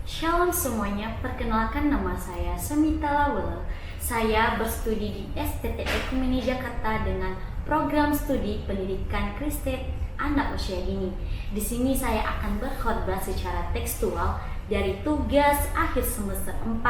Shalom semuanya, perkenalkan nama saya Semita Lawela. Saya berstudi di STT Ekumene Jakarta dengan program studi pendidikan Kristen anak usia dini. Di sini saya akan berkhotbah secara tekstual dari tugas akhir semester 4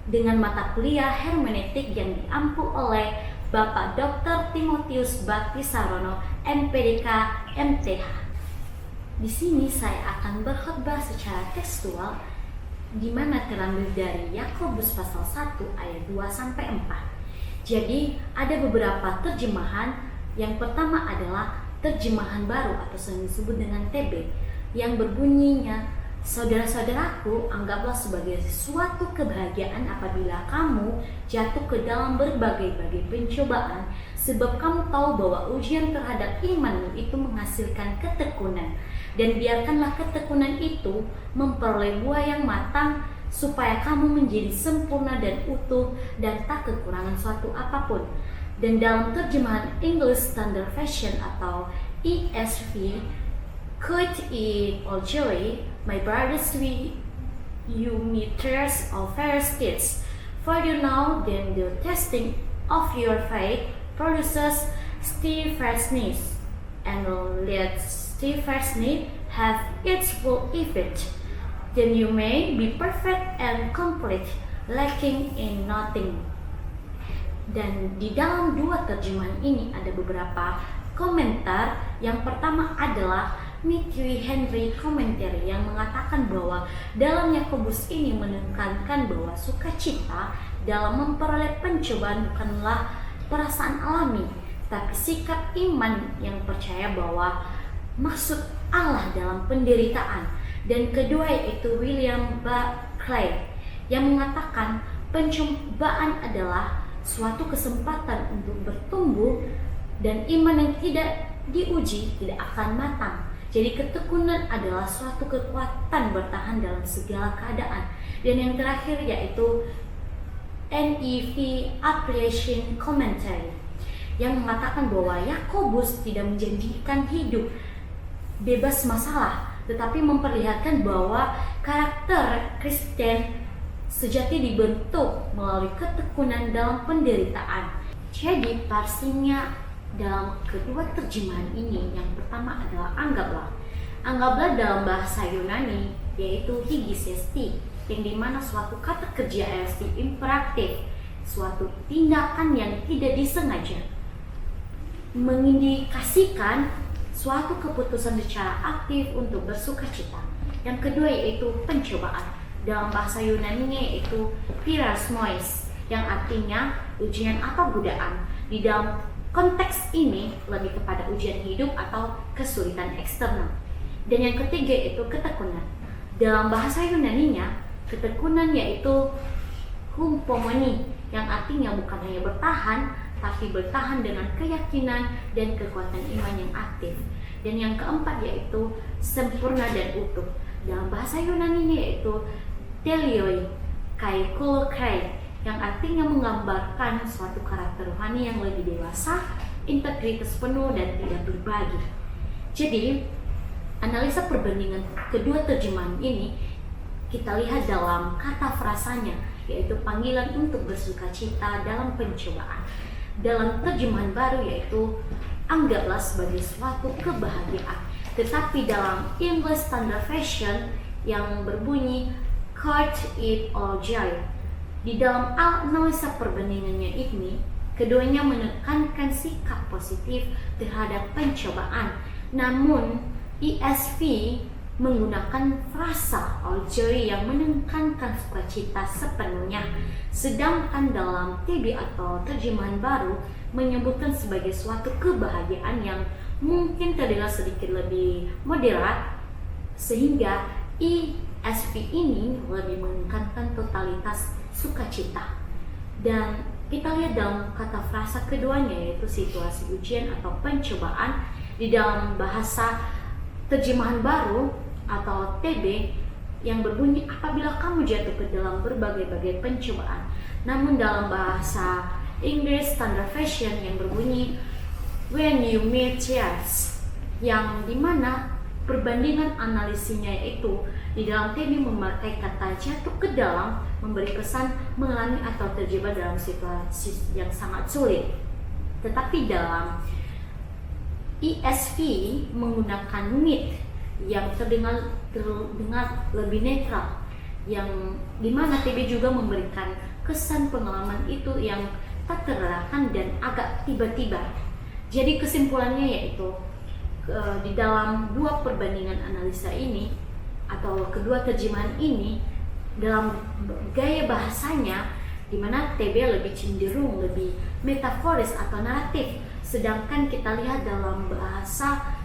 dengan mata kuliah hermeneutik yang diampu oleh Bapak Dr. Timotius Baktisarono, MPDK, MTH. Di sini saya akan berkhotbah secara tekstual di mana terambil dari Yakobus pasal 1 ayat 2 sampai 4. Jadi ada beberapa terjemahan. Yang pertama adalah terjemahan baru atau sering disebut dengan TB yang berbunyinya, saudara-saudaraku, anggaplah sebagai suatu kebahagiaan apabila kamu jatuh ke dalam berbagai-bagai pencobaan, sebab kamu tahu bahwa ujian terhadap imanmu itu menghasilkan ketekunan. Dan biarkanlah ketekunan itu memperoleh buah yang matang, supaya kamu menjadi sempurna dan utuh dan tak kekurangan suatu apapun. Dan dalam terjemahan English Standard Version atau ESV, count it all joy, my brothers, you meet trials of various kinds, for you know then the testing of your faith produces steadfastness, and let steadfastness have its full effect. Then you may be perfect and complete, lacking in nothing. Dan di dalam dua terjemahan ini ada beberapa komentar. Yang pertama adalah Matthew Henry Commentary yang mengatakan bahwa dalam Yakobus ini menekankan bahwa sukacita dalam memperoleh pencobaan bukanlah perasaan alami, tapi sikap iman yang percaya bahwa maksud Allah dalam penderitaan. Dan kedua yaitu William Barclay yang mengatakan pencobaan adalah suatu kesempatan untuk bertumbuh, dan iman yang tidak diuji tidak akan matang. Jadi ketekunan adalah suatu kekuatan bertahan dalam segala keadaan. Dan yang terakhir yaitu NEV Application Commentary yang mengatakan bahwa Yakobus tidak menjanjikan hidup bebas masalah, tetapi memperlihatkan bahwa karakter Kristen sejati dibentuk melalui ketekunan dalam penderitaan. Jadi parsingnya dalam kedua terjemahan ini, yang pertama adalah anggaplah. Anggaplah dalam bahasa Yunani yaitu higisesti, yang dimana suatu kata kerja st imperatif, suatu tindakan yang tidak disengaja, mengindikasikan suatu keputusan secara aktif untuk bersukacita. Yang kedua yaitu pencobaan. Dalam bahasa Yunani-nya yaitu pirasmois, yang artinya ujian atau godaan. Di dalam konteks ini lebih kepada ujian hidup atau kesulitan eksternal. Dan yang ketiga yaitu ketekunan. Dalam bahasa Yunani-nya, ketekunan yaitu humpomoni, yang artinya bukan hanya bertahan, tapi bertahan dengan keyakinan dan kekuatan iman yang aktif. Dan yang keempat yaitu sempurna dan utuh. Dalam bahasa Yunani-nya yaitu telioi kai kulkai, yang artinya menggambarkan suatu karakter rohani yang lebih dewasa, integritas penuh dan tidak berbagi. Jadi analisa perbandingan kedua terjemahan ini kita lihat dalam kata frasanya, yaitu panggilan untuk bersukacita dalam pencobaan. Dalam terjemahan baru yaitu anggaplah sebagai suatu kebahagiaan. Tetapi dalam English Standard Version yang berbunyi count it all joy, di dalam analisa perbandingannya ini, keduanya menekankan sikap positif terhadap pencobaan. Namun ESV menggunakan frasa all joy yang menekankan sukacita sepenuhnya, sedangkan dalam TB atau terjemahan baru menyebutkan sebagai suatu kebahagiaan yang mungkin terdengar sedikit lebih moderat, sehingga ESV ini lebih menekankan totalitas sukacita. Dan kita lihat dalam kata frasa keduanya yaitu situasi ujian atau pencobaan. Di dalam bahasa terjemahan baru atau TB yang berbunyi apabila kamu jatuh ke dalam berbagai-bagai pencobaan. Namun dalam bahasa English Standard Version yang berbunyi when you meet trials, yang dimana perbandingan analisinya yaitu di dalam TB memakai kata jatuh ke dalam memberi pesan mengalami atau terjebak dalam situasi yang sangat sulit. Tetapi dalam ESV menggunakan need yang terdengar lebih netral, yang dimana TB juga memberikan kesan pengalaman itu yang tak terelakkan dan agak tiba-tiba. Jadi kesimpulannya yaitu di dalam dua perbandingan analisa ini atau kedua terjemahan ini, dalam gaya bahasanya di mana TB lebih cenderung lebih metaforis atau naratif, sedangkan kita lihat dalam bahasa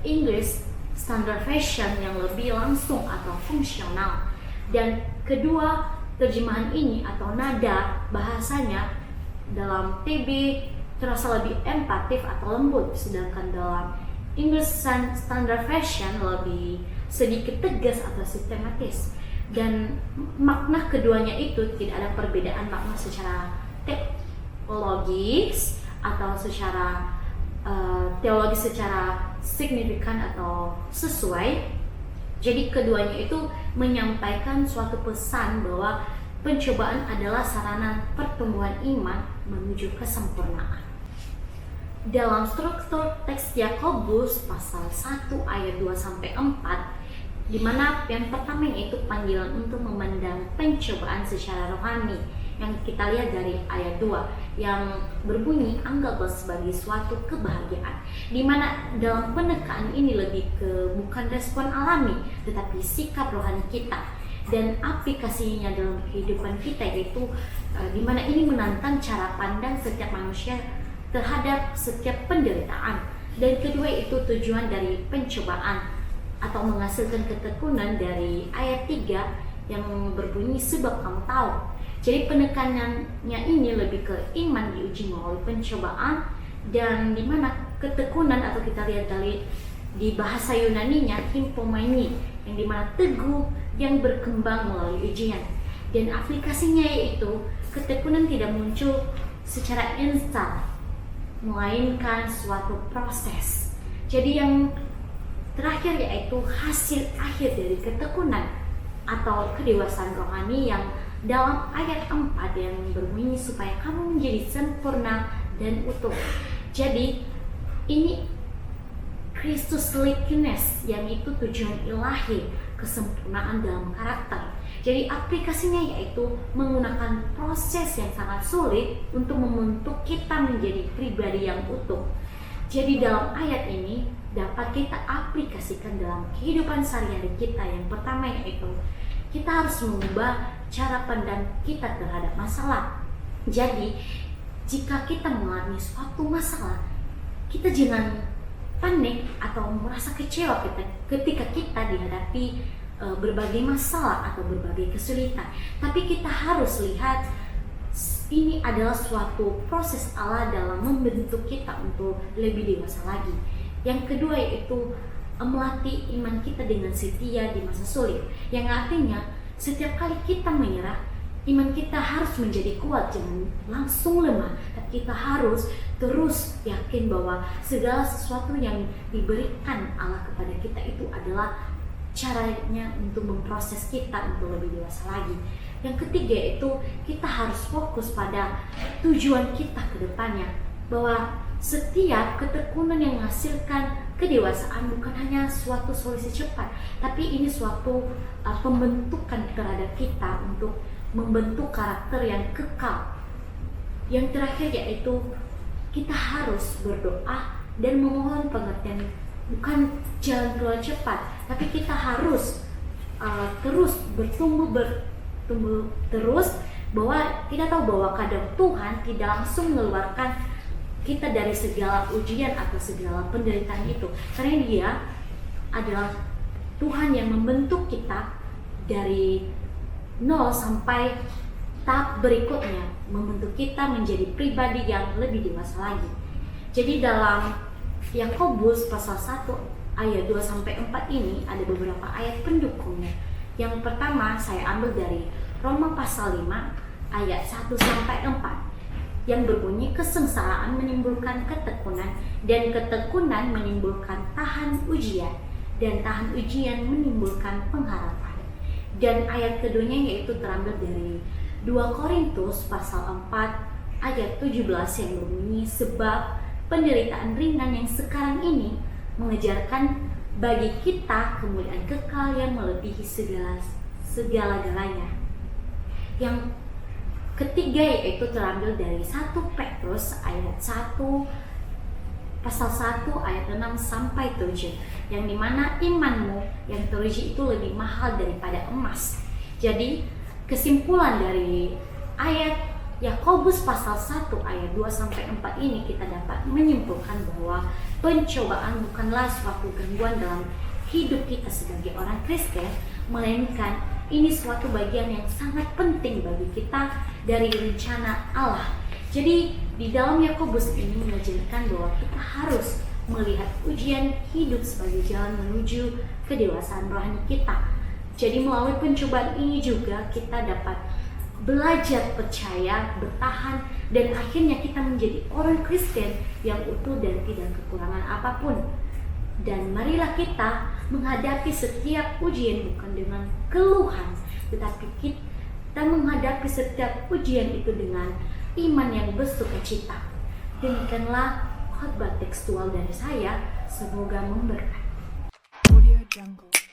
Inggris standard version yang lebih langsung atau fungsional. Dan kedua terjemahan ini atau nada bahasanya dalam TB terasa lebih empatif atau lembut, sedangkan dalam English Standard Version lebih sedikit tegas atau sistematis. Dan makna keduanya itu tidak ada perbedaan makna secara teologis atau secara teologis secara signifikan atau sesuai. Jadi keduanya itu menyampaikan suatu pesan bahwa pencobaan adalah sarana pertumbuhan iman menuju kesempurnaan. Dalam struktur teks Yakobus pasal 1 ayat 2-4, di mana yang pertama yaitu panggilan untuk memandang pencobaan secara rohani, yang kita lihat dari ayat 2 yang berbunyi anggaplah sebagai suatu kebahagiaan, di mana dalam penekangan ini lebih ke bukan respon alami tetapi sikap rohani kita dan aplikasinya dalam kehidupan kita, yaitu di mana ini menantang cara pandang setiap manusia terhadap setiap penderitaan. Dan kedua itu tujuan dari pencobaan atau menghasilkan ketekunan dari ayat 3 yang berbunyi sebab kamu tahu. Jadi penekanannya ini lebih ke iman diuji melalui pencobaan, dan di mana ketekunan atau kita lihat di bahasa Yunaninya hipomai, yang dimana teguh yang berkembang melalui ujian. Dan aplikasinya yaitu ketekunan tidak muncul secara instan, melainkan suatu proses. Jadi yang terakhir yaitu hasil akhir dari ketekunan atau kedewasaan rohani yang dalam ayat 4 yang berbunyi supaya kamu menjadi sempurna dan utuh. Jadi ini Christus likeness, yang itu tujuan ilahi kesempurnaan dalam karakter. Jadi aplikasinya yaitu menggunakan proses yang sangat sulit untuk membentuk kita menjadi pribadi yang utuh. Jadi dalam ayat ini dapat kita aplikasikan dalam kehidupan sehari-hari kita. Yang pertama yaitu kita harus mengubah cara pandang kita terhadap masalah. Jadi jika kita mengalami suatu masalah, kita jangan panik atau merasa kecewa ketika kita dihadapi berbagai masalah atau berbagai kesulitan. Tapi kita harus lihat ini adalah suatu proses Allah dalam membentuk kita untuk lebih dewasa lagi. Yang kedua yaitu melatih iman kita dengan setia di masa sulit, yang artinya setiap kali kita menyerah, iman kita harus menjadi kuat, jangan langsung lemah. Tapi kita harus terus yakin bahwa segala sesuatu yang diberikan Allah kepada kita itu adalah caranya untuk memproses kita untuk lebih dewasa lagi. Yang ketiga itu kita harus fokus pada tujuan kita ke depannya, bahwa setiap ketekunan yang menghasilkan kedewasaan bukan hanya suatu solusi cepat, tapi ini suatu pembentukan terhadap kita untuk membentuk karakter yang kekal. Yang terakhir yaitu kita harus berdoa dan memohon pengertian, bukan jalan keluar cepat, tapi kita harus terus bertumbuh terus, bahwa kita tahu bahwa kadang Tuhan tidak langsung mengeluarkan kita dari segala ujian atau segala penderitaan itu, karena Dia adalah Tuhan yang membentuk kita dari 0 sampai tahap berikutnya, membentuk kita menjadi pribadi yang lebih dewasa lagi. Jadi dalam Yakobus pasal 1 ayat 2-4 ini ada beberapa ayat pendukungnya. Yang pertama saya ambil dari Roma pasal 5 ayat 1-4 yang berbunyi kesengsaraan menimbulkan ketekunan dan ketekunan menimbulkan tahan ujian dan tahan ujian menimbulkan pengharapan. Dan ayat keduanya yaitu terambil dari 2 Korintus pasal 4 ayat 17 yang berbunyi, sebab penderitaan ringan yang sekarang ini mengejarkan bagi kita kemuliaan kekal yang melebihi segala-galanya. Yang ketiga yaitu terambil dari 1 Petrus ayat 1 pasal 1 ayat 6 sampai 7, yang dimana imanmu yang teruji itu lebih mahal daripada emas. Jadi kesimpulan dari ayat Yakobus pasal 1 ayat 2 sampai 4 ini kita dapat menyimpulkan bahwa pencobaan bukanlah suatu gangguan dalam hidup kita sebagai orang Kristen, melainkan ini suatu bagian yang sangat penting bagi kita dari rencana Allah. Jadi di dalam Yakobus ini mengajarkan bahwa kita harus melihat ujian hidup sebagai jalan menuju kedewasaan rohani kita. Jadi melalui pencobaan ini juga kita dapat belajar percaya, bertahan, dan akhirnya kita menjadi orang Kristen yang utuh dan tidak kekurangan apapun. Dan marilah kita menghadapi setiap ujian bukan dengan keluhan, tetapi kita menghadapi setiap ujian itu dengan iman yang bersukacita. Demikianlah khotbah tekstual dari saya, semoga memberkati. Audio Jungle.